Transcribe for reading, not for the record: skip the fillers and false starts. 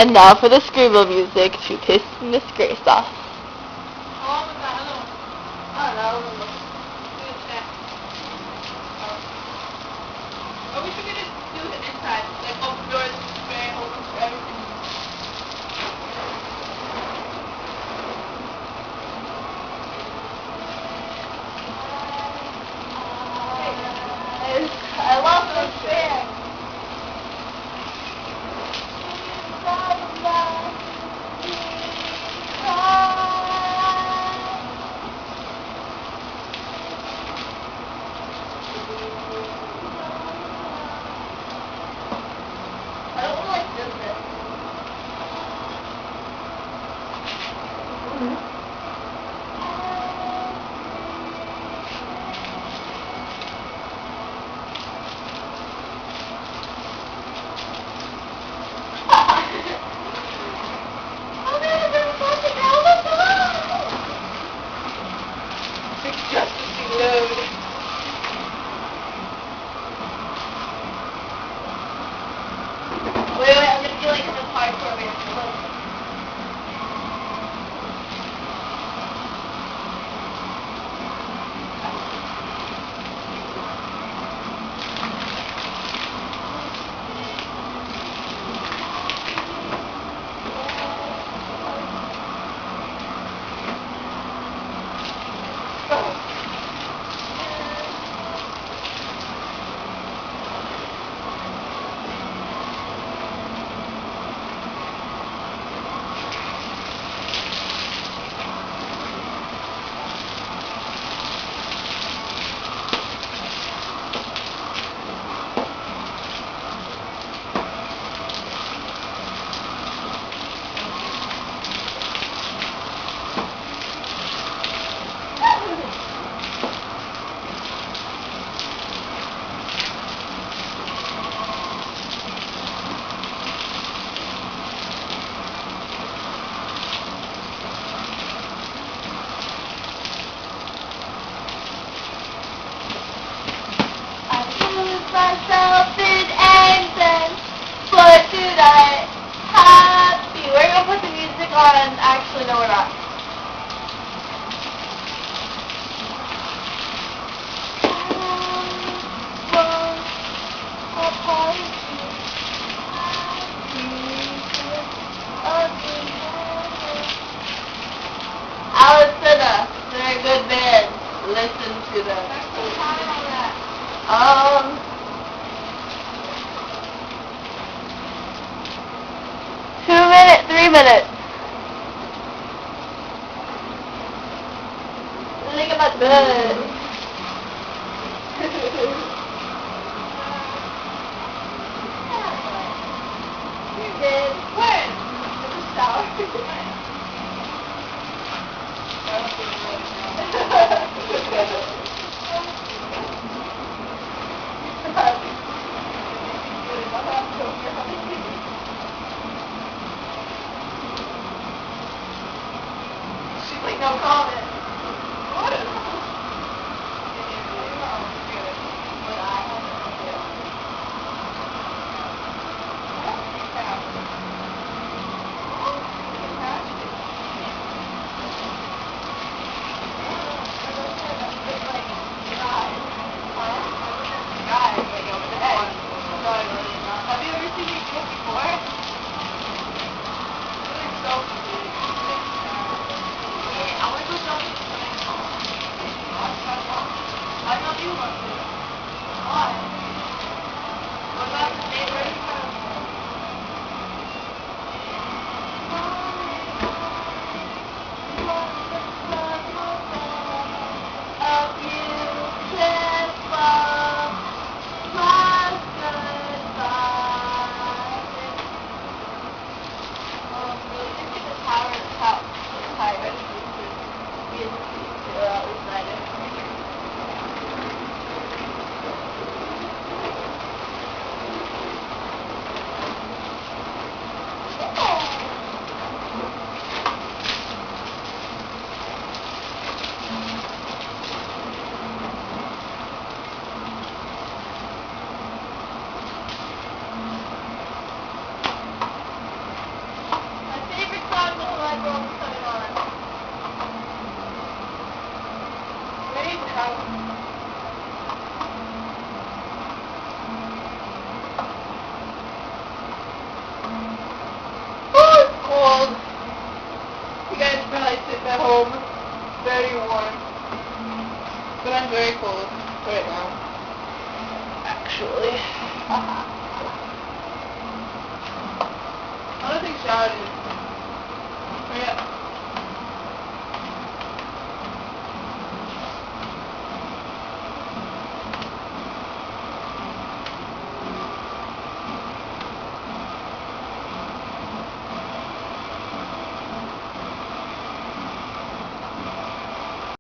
And now for the Screamo music to piss Miss Grace off. How long was that? I don't know. Do a check. Or we should just do it inside. Like open doors, very open for everything. I lost my chair. I don't want to like this bit. Just to load. Wait, I'm gonna do like some hardcore bit. Myself in anger. What did I happy? We're gonna put the music on. Actually, no, we're not. Allison, they're a good band. Listen to them. 2 minutes, 3 minutes. Look at my bed. You're good. When? In the shower. She's like, no comment. What? actually. I don't think showered is. Hurry up.